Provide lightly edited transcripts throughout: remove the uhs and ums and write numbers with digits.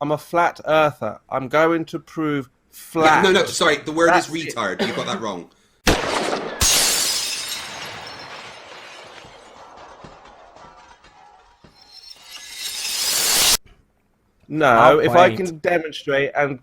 I'm a flat earther. I'm going to prove flat. Yeah, no, sorry. The word That's is retard. You got that wrong. No, if I can demonstrate and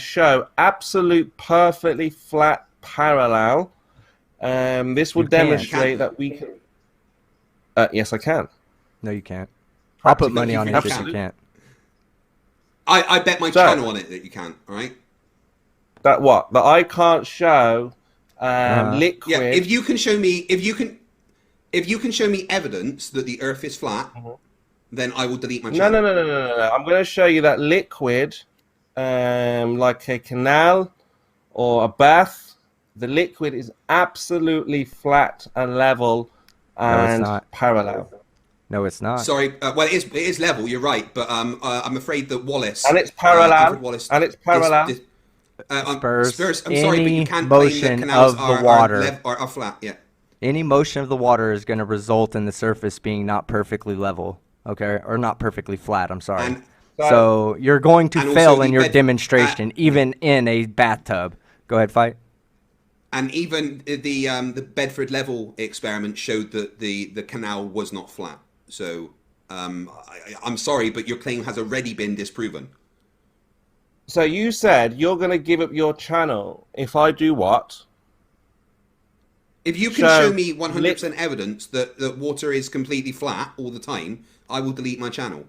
show absolute perfectly flat parallel, this will demonstrate that we can. Yes, I can. No, you can't. I'll put money on it that you can't. I bet my channel on it that you can't. All right. That what? That I can't show liquid. Yeah, if you can show me, if you can show me evidence that the Earth is flat, then I will delete my channel. No. I'm going to show you that liquid, like a canal or a bath. The liquid is absolutely flat and level and parallel. No, it's not. Sorry. Well, it is level. You're right, but I'm afraid that Wallace and it's parallel. Wallace, and it's parallel. Spurs, I'm sorry, but you can't claim that canals are flat. Yeah. Any motion of the water is going to result in the surface being not perfectly level, okay, or not perfectly flat. I'm sorry. So you're going to fail in your demonstration, even in a bathtub. Go ahead, fight. And even the Bedford level experiment showed that the canal was not flat. So I'm sorry, but your claim has already been disproven. So you said you're going to give up your channel if I do what? If you can show me 100% evidence that water is completely flat all the time, I will delete my channel.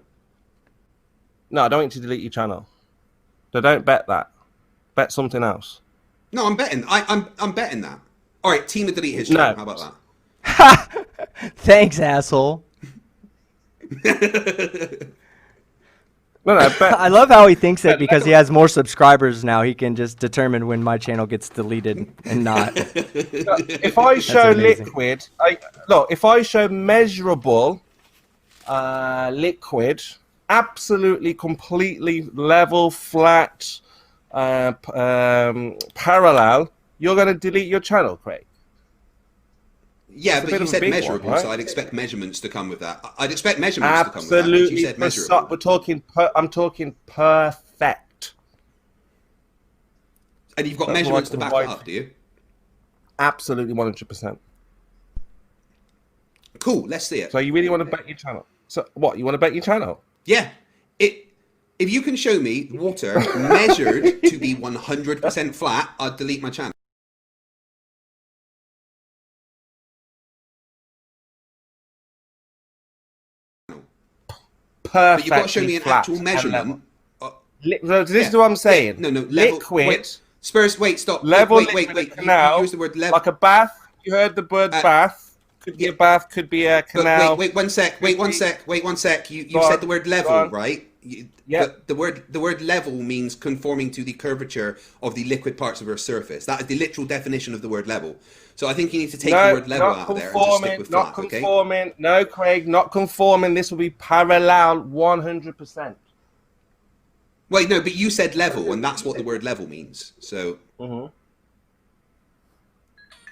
No, I don't want you to delete your channel. So don't bet that. Bet something else. No, I'm betting. I'm betting that. All right, Team to delete his channel. How about that? Thanks, asshole. I love how he thinks that because he has more subscribers now, he can just determine when my channel gets deleted and not. If I show liquid, if I show measurable liquid, absolutely, completely level, flat, parallel, you're going to delete your channel, Craig. Yeah, but you said measurable, right? So I'd expect measurements to come with that. I'd expect measurements to come with that. Absolutely. You said measurable. I'm talking perfect. And you've got measurements to back it up, do you? Absolutely, 100%. Cool, let's see it. So you really want to bet your channel? So what, you want to bet your channel? Yeah. If you can show me water measured to be 100% flat, I'd delete my channel. But you've got to show me an actual measurement. This is what I'm saying. No, level, liquid. Spurs, wait, stop. Level, wait. Canal, you used the word level. like a bath. You heard the word bath. Could be a bath. Could be a canal. Wait one sec. You said the word level, right? Yeah. The word level means conforming to the curvature of the liquid parts of Earth's surface. That is the literal definition of the word level. So I think you need to take the word level out of there and just stick with flat, not conforming. Okay? No, Craig, not conforming. This will be parallel 100%. Wait, no, but you said level, and that's what the word level means. So,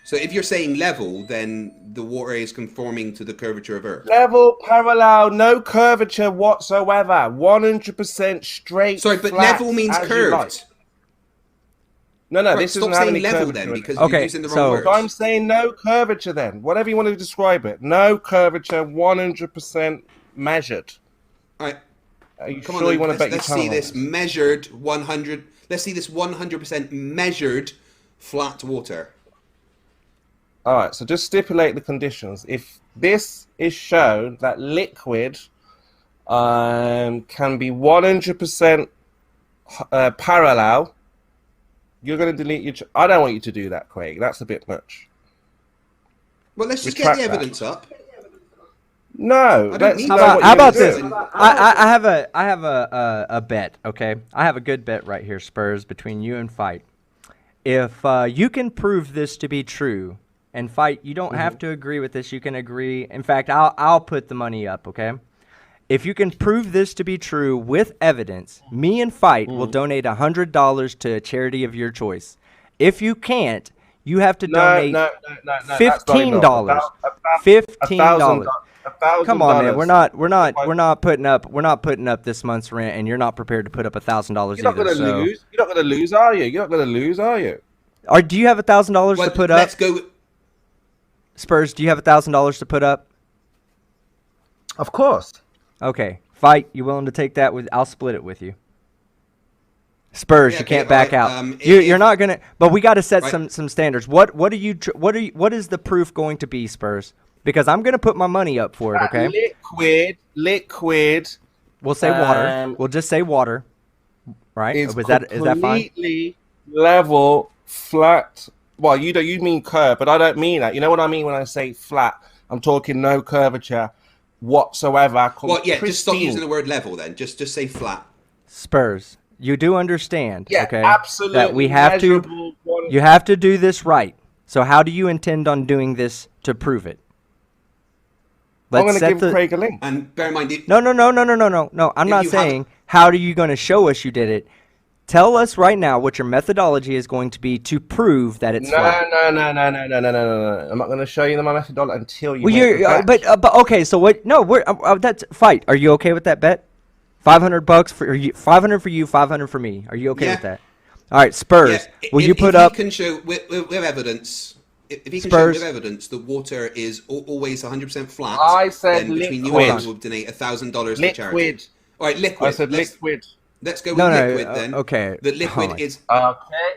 so if you're saying level, then the water is conforming to the curvature of Earth. Level, parallel, no curvature whatsoever. 100% straight. Sorry, but level means curved. No, this doesn't have any level curvature then, because you're using the wrong words. So I'm saying no curvature then. Whatever you want to describe it. No curvature, 100% measured. All right. Are you sure you want to bet your channel? Let's see this measured 100. Let's see this 100% measured flat water. All right. So just stipulate the conditions. If this is shown that liquid can be 100% parallel, you're going to delete your... I don't want you to do that, Craig. That's a bit much. Well, let's just get the evidence up. No. How about this? I have a bet, okay? I have a good bet right here, Spurs, between you and Fight. If you can prove this to be true, and Fight, you don't have to agree with this. You can agree. In fact, I'll put the money up, okay? If you can prove this to be true with evidence, me and Fight will donate $100 to a charity of your choice. If you can't, you have to donate $15. $15. Come on, man. We're not putting up this month's rent, and you're not prepared to put up $1,000 either. You're not going to lose. You're not going to lose, are you? You're not going to lose, are you? Or do you have $1,000 to put up? Let's go. Spurs, do you have $1,000 to put up? Of course. Okay. Fight. You willing to take that? I'll split it with you. Spurs, you can't back out. You're not gonna. But we got to set some standards. What is the proof going to be, Spurs? Because I'm gonna put my money up for it. Okay. Liquid. We'll say water. We'll just say water. Right? Is that fine? Completely level, flat. Well, you mean curve, but I don't mean that. You know what I mean when I say flat? I'm talking no curvature whatsoever. Well, yeah. Just stop using the word level then. Just say flat. Spurs. You do understand, okay? Absolutely. That we have to. You have to do this right. So how do you intend on doing this to prove it? I'm going to give Craig a link. And bear in mind, No. I'm not saying how are you going to show us you did it. Tell us right now what your methodology is going to be to prove that it's flat. No. I'm not going to show you my methodology until you. Well, but okay. So what? No, that's fight. Are you okay with that bet? $500 for you, 500 for you, 500 for me. Are you okay with that? All right, Spurs. Will you put up? If he can show with evidence, if he can show with evidence the water is always 100% flat, I said then between you and I will donate $1,000 to charity. All right, liquid. I said liquid. Let's go with liquid then. Okay. The liquid is okay.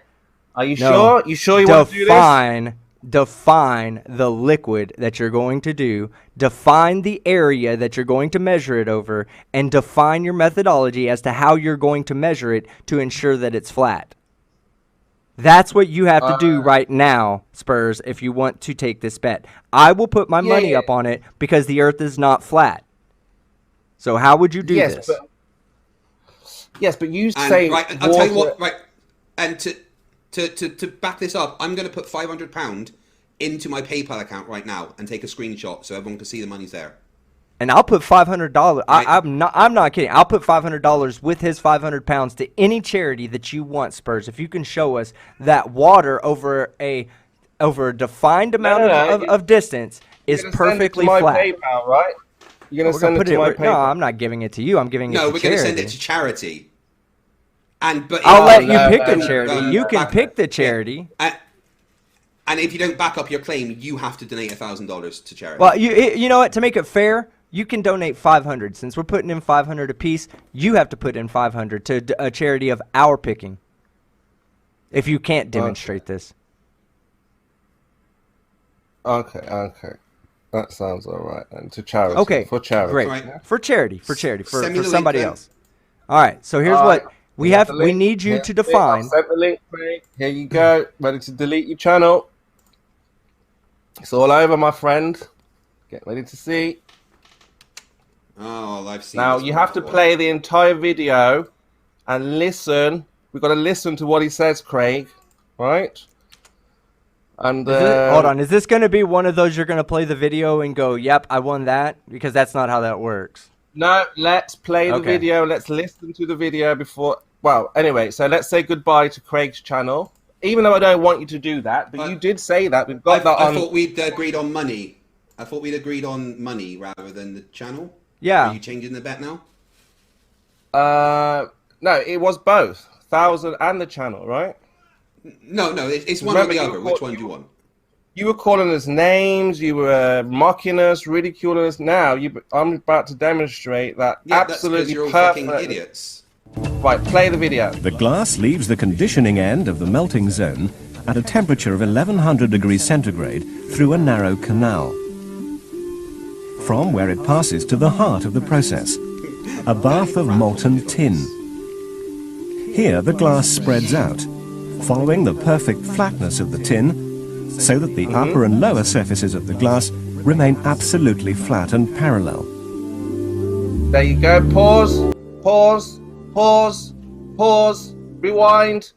Are you sure? You sure you want to do this? Define the liquid that you're going to do, define the area that you're going to measure it over, and define your methodology as to how you're going to measure it to ensure that it's flat. That's what you have to do right now, Spurs, if you want to take this bet. I will put my money up on it because the earth is not flat. So how would you do this? But you say... Right, I'll tell you what, right, and to back this up, I'm going to put £500 into my PayPal account right now and take a screenshot so everyone can see the money's there. And I'll put $500. I'm not kidding. I'll put $500 with his £500 to any charity that you want, Spurs. If you can show us that water over a defined amount of distance is perfectly flat. PayPal, right? You're going to send it to my PayPal. No, I'm not giving it to you. I'm giving it to charity. No, we're going to send it to charity. But I'll let you pick the charity. You can pick the charity. And if you don't back up your claim, you have to donate $1,000 to charity. Well, you know what? To make it fair, you can donate $500. Since we're putting in $500 apiece, you have to put in $500 to a charity of our picking. If you can't demonstrate this. Okay. That sounds all right. And to charity. Okay. For charity. Great. Right. For charity. For somebody else. All right. So here's what we need you to define. I've sent the link, Craig. Here you go. Ready to delete your channel. It's all over, my friend. Get ready to see. Oh, I've seen. Now you have to play the entire video and listen. We've got to listen to what he says, Craig. Right? And hold on. Is this going to be one of those you're going to play the video and go, "Yep, I won that"? Because that's not how that works. No, let's play the video. Let's listen to the video before. Well, anyway, so let's say goodbye to Craig's channel. Even though I don't want you to do that, but you did say that. We've got that on. I thought we'd agreed on money. I thought we'd agreed on money rather than the channel. Yeah. Are you changing the bet now? No, it was both 1,000 and the channel, right? No, it's one or the other. Which one do you want? You were calling us names. You were mocking us, ridiculing us. Now I'm about to demonstrate that absolutely you're all perfect. fucking idiots. Right, play the video. The glass leaves the conditioning end of the melting zone at a temperature of 1100 degrees centigrade through a narrow canal, from where it passes to the heart of the process, a bath of molten tin. Here the glass spreads out, following the perfect flatness of the tin, so that the upper and lower surfaces of the glass remain absolutely flat and parallel. There you go. Pause. Rewind.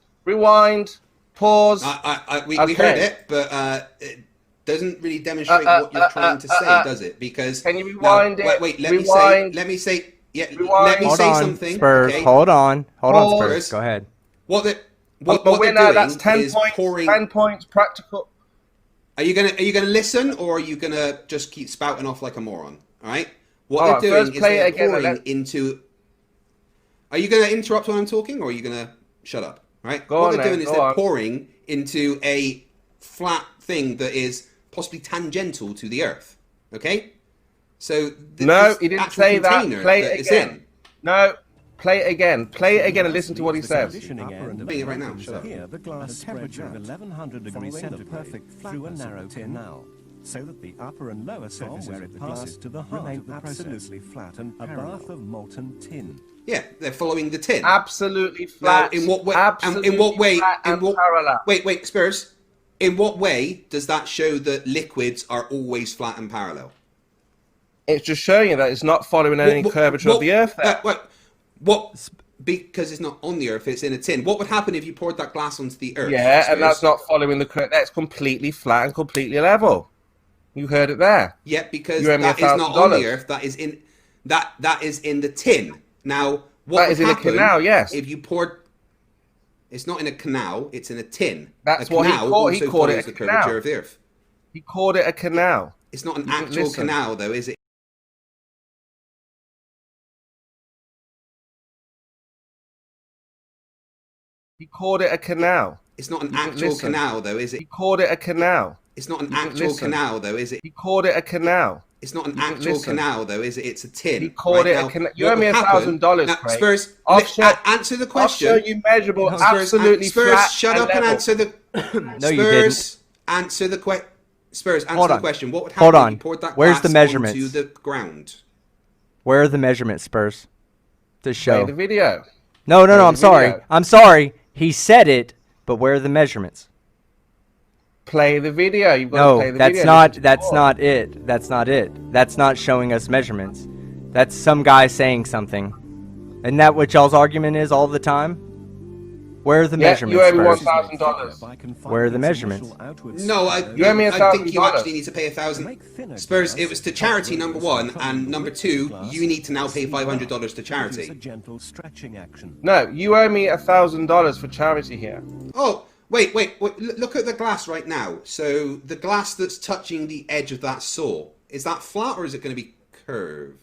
Pause. We heard it, but it doesn't really demonstrate what you're trying to say, does it? Because can you rewind it? Wait. Let me say something. Spurs, okay? hold on, Spurs. Go ahead. What they're that's doing 10 points. pouring... 10 points practical. Are you gonna listen, or are you gonna just keep spouting off like a moron? All right. What they're doing is they're pouring into. Are you going to interrupt when I'm talking, or are you going to shut up? All right. What they're doing is they're pouring into a flat thing that is possibly tangential to the Earth. Okay. So no, he didn't say that. Play it again. No. Play it again. Play it again and listen to what he says. I'm playing it right now. Shut up. Here, the glass temperature of 1100 degrees centigrade through a narrow canal, so that the upper and lower surfaces where it passes to the heart of the absolutely flat and a bath of molten tin. Yeah, they're following the tin. Absolutely flat. Now, in what way? Absolutely in what way? Parallel. Wait, Spurs. In what way does that show that liquids are always flat and parallel? It's just showing you that it's not following any curvature of the Earth. Because it's not on the Earth, it's in a tin. What would happen if you poured that glass onto the Earth? Yeah, and that's not following the curve. That's completely flat and completely level. You heard it there. Yeah, because that is not on the Earth. That is in the tin. Now, what would happen in a canal? Yes. If you poured, it's not in a canal. It's in a tin. That's what he called it. A canal. Of the Earth. He called it a canal. It's not an actual canal, though, is it? He called it a canal. It's not an actual canal, though, is it? He called it a canal. It's not an actual canal, though, is it? He called it a canal. It's not an actual canal, though, is it? It's a tin. He called it a canal. You owe me $1,000, Craig. Spurs, answer the question. I'll show you measurable, absolutely flat. Spurs, shut up and answer the. No, you didn't. Spurs, answer the question. Spurs, answer the question. What would happen if you poured that glass onto the ground? Where are the measurements, Spurs? To show. Play the video. No. I'm sorry. I'm sorry. He said it, but where are the measurements? Play the video. You've got to play the video. That's not it. That's not it. That's not showing us measurements. That's some guy saying something. Isn't that what y'all's argument is all the time? Where are the measurements? You owe me $1,000. Where are the measurements? No, I think you actually need to pay $1,000. Spurs, it was to charity, number one, and number two, you need to now pay $500 to charity. No, you owe me $1,000 for charity here. Oh, wait, look at the glass right now. So the glass that's touching the edge of that saw, is that flat or is it going to be curved?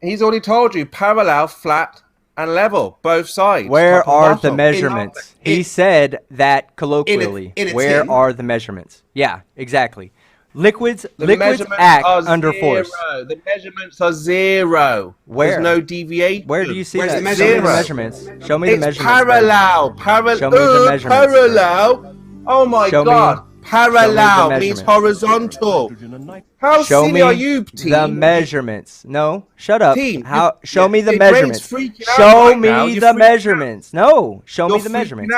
He's already told you, parallel, flat, and level, both sides. Where are the measurements? He said that colloquially. Where are the measurements? Yeah, exactly. Liquids act under force. The measurements are zero. Where? There's no deviation. Where do you see that? The Show me the measurements. Show me the measurements. Parallel. Show me the measurements. Parallel. Oh my God. Parallel means horizontal. How silly are you, team? The measurements. No, shut up. Team, show me the measurements. Show me the measurements. No, show me the measurements.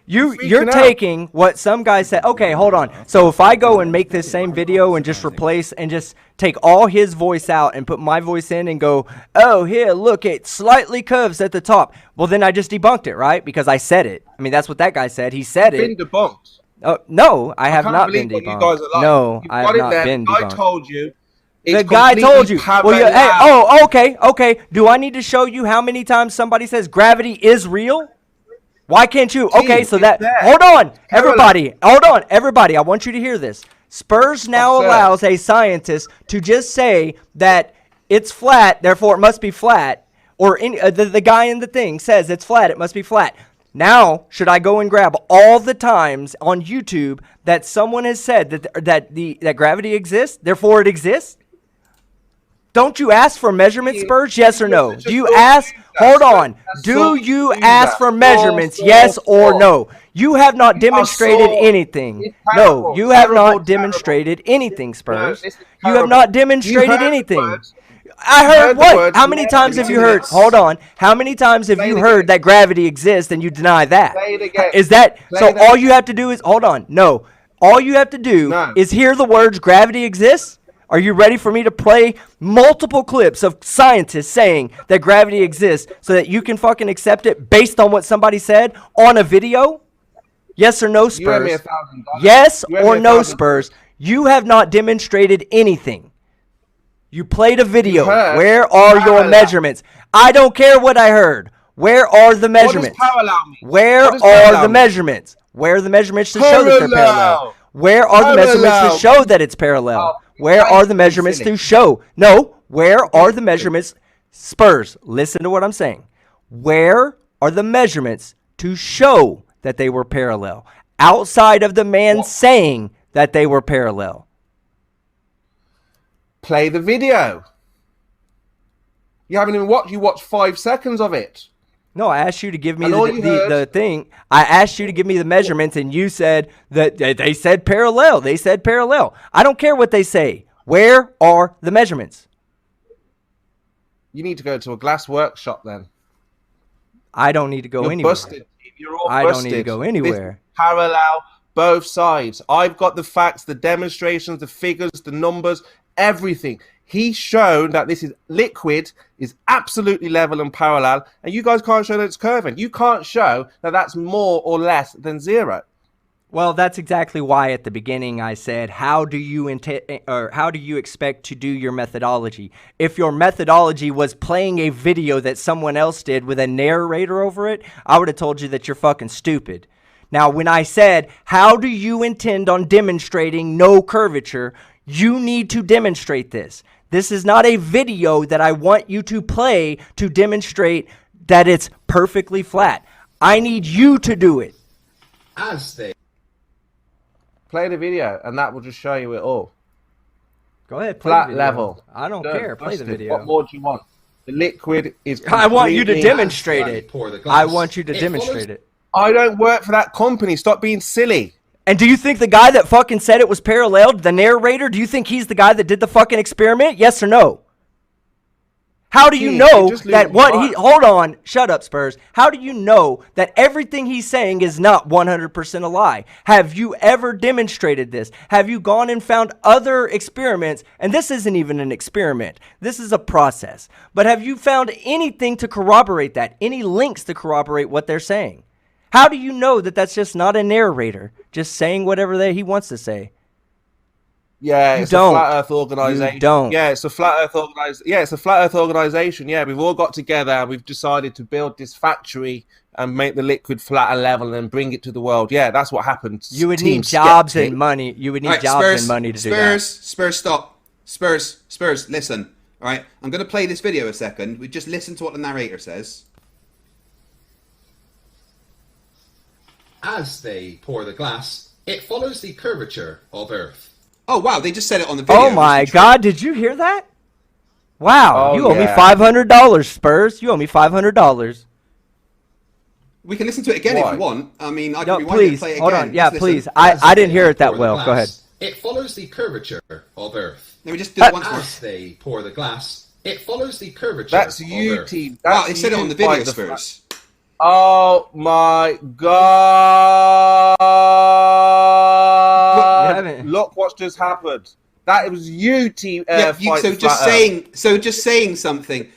You're taking what some guy said. Okay, hold on. So if I go and make this same video and just replace and just take all his voice out and put my voice in and go, oh, here, look, it slightly curves at the top. Well, then I just debunked it, right? Because I said it. I mean, that's what that guy said. He said it. Been debunked. Oh, no, I have not been debunked. No, I have not been debunked. I told you. The guy told you. Well, hey, okay. Do I need to show you how many times somebody says gravity is real? Why can't you? Okay, so that. Hold on, everybody. I want you to hear this. Spurs now allows a scientist to just say that it's flat, therefore it must be flat. Or the guy in the thing says it's flat, it must be flat. Now, should I go and grab all the times on YouTube that someone has said that gravity exists, therefore it exists? Don't you ask for measurements, Spurs? Yes or no? Do you ask? Hold on. Do you ask for measurements? Yes or no? You have not demonstrated anything. No, you have not demonstrated anything, Spurs. You have not demonstrated anything. I heard what? How many times have you heard? Hold on. How many times have you heard that gravity exists and you deny that? Is that so? All you have to do is hold on. No, all you have to do is hear the words "gravity exists." Are you ready for me to play multiple clips of scientists saying that gravity exists so that you can fucking accept it based on what somebody said on a video? Yes or no, Spurs? Yes or no, Spurs? You have not demonstrated anything. You played a video. Where are your measurements? I don't care what I heard. Where are the measurements? Where are the measurements? Where are the measurements to show that they're parallel? Where are the measurements to show that it's parallel? Where are the measurements to show? No, where are the measurements? Spurs, listen to what I'm saying. Where are the measurements to show that they were parallel? Outside of the man saying that they were parallel. Play the video. You haven't even watched. You watched 5 seconds of it. No, I asked you to give me the thing. I asked you to give me the measurements, and you said that they said parallel. They said parallel. I don't care what they say. Where are the measurements? You need to go to a glass workshop then. I don't need to go anywhere. Busted. You're all I busted. don't need to go anywhere. This parallel, both sides. I've got the facts, the demonstrations, the figures, the numbers, everything. He's shown that this is liquid, is absolutely level and parallel, and you guys can't show that it's curving. You can't show that that's more or less than 0. Well, that's exactly why at the beginning I said, how do you expect to do your methodology? If your methodology was playing a video that someone else did with a narrator over it, I would have told you that you're fucking stupid. Now, when I said, how do you intend on demonstrating no curvature, you need to demonstrate this. This is not a video that I want you to play to demonstrate that it's perfectly flat. I need you to do it. Play the video, and that will just show you it all. Go ahead, play flat the video. level. I don't care. Play the video. What more do you want? The liquid is. I want you to demonstrate it. I want you to demonstrate it. I don't work for that company. Stop being silly. And do you think the guy that fucking said it was paralleled, the narrator, do you think he's the guy that did the fucking experiment? Yes or no? How do you know that hold on, shut up, Spurs. How do you know that everything he's saying is not 100% a lie? Have you ever demonstrated this? Have you gone and found other experiments? And this isn't even an experiment. This is a process. But have you found anything to corroborate that? Any links to corroborate what they're saying? How do you know that that's just not a narrator just saying whatever he wants to say? Yeah, it's a flat Earth organization. You don't. Yeah, it's a flat Earth organization. Yeah, it's a flat Earth organization. Yeah, we've all got together and we've decided to build this factory and make the liquid flat and level and bring it to the world. Yeah, that's what happened. You would need jobs and money. You would need jobs and money to do that. Spurs, stop. Spurs, listen. All right, I'm going to play this video a second. We just listen to what the narrator says. As they pour the glass, it follows the curvature of Earth. Oh, wow, they just said it on the video. Oh, my God, did you hear that? Wow, you owe me $500, Spurs. You owe me $500. We can listen to it again if you want. I mean, I can rewind please, it, play it hold again. on. Yeah, please. I didn't hear it that well. Go ahead. It follows the curvature of Earth. Let me just do it once more. As they pour the glass, it follows the curvature That's of you, Earth. team. Wow, it said it on the video, Spurs. Oh my God! Look what just happened. That was you, team. Just saying something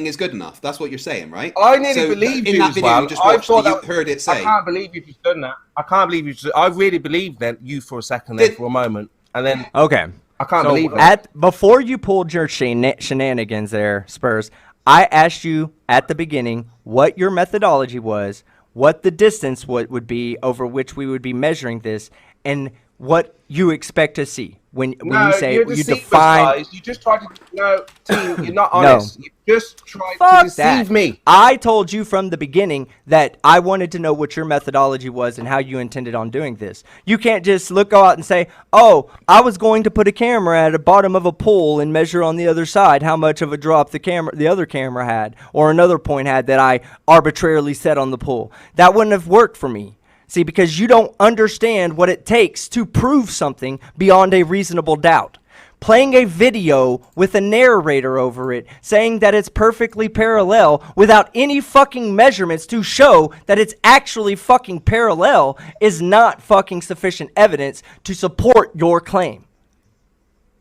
is good enough. That's what you're saying, right? I nearly believed you as well. You heard it say. I can't believe you just done that. I can't believe you. I really believed that you for a second there for a moment, and then okay. I can't believe it. Before you pulled your shenanigans there, Spurs. I asked you at the beginning what your methodology was, what the distance would be over which we would be measuring this, and what you expect to see when you say you define. Guys. You just tried to team. You're not honest. No. You just tried to deceive me. I told you from the beginning that I wanted to know what your methodology was and how you intended on doing this. You can't just go out and say, "Oh, I was going to put a camera at the bottom of a pool and measure on the other side how much of a drop the other camera had, or another point had that I arbitrarily set on the pool." That wouldn't have worked for me. See, because you don't understand what it takes to prove something beyond a reasonable doubt. Playing a video with a narrator over it, saying that it's perfectly parallel without any fucking measurements to show that it's actually fucking parallel is not fucking sufficient evidence to support your claim.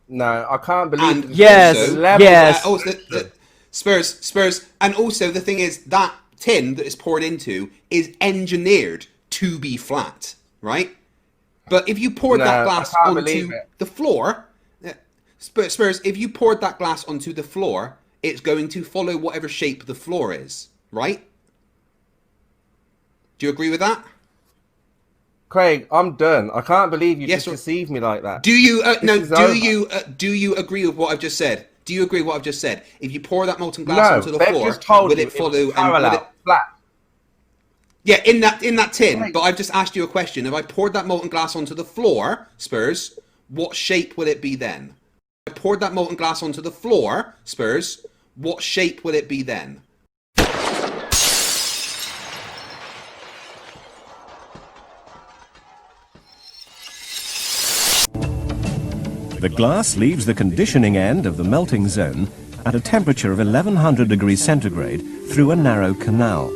No, I can't believe it. Yes. Spurs. And also the thing is that tin that is poured into is engineered to be flat, right? But if you poured that glass onto the floor, Spurs, if you poured that glass onto the floor, it's going to follow whatever shape the floor is, right? Do you agree with that? Craig, I'm done. I can't believe you just deceived me like that. Do you do you agree with what I've just said? Do you agree with what I've just said? If you pour that molten glass onto the floor, just told will it follow parallel, flat? Yeah, in that tin. Right. But I've just asked you a question. If I poured that molten glass onto the floor, Spurs, what shape will it be then? If I poured that molten glass onto the floor, Spurs, what shape will it be then? The glass leaves the conditioning end of the melting zone at a temperature of 1100 degrees centigrade through a narrow canal,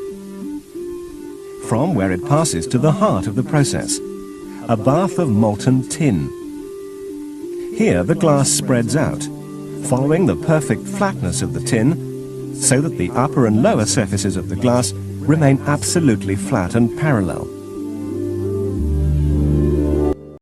from where it passes to the heart of the process, a bath of molten tin. Here the glass spreads out, following the perfect flatness of the tin, so that the upper and lower surfaces of the glass remain absolutely flat and parallel.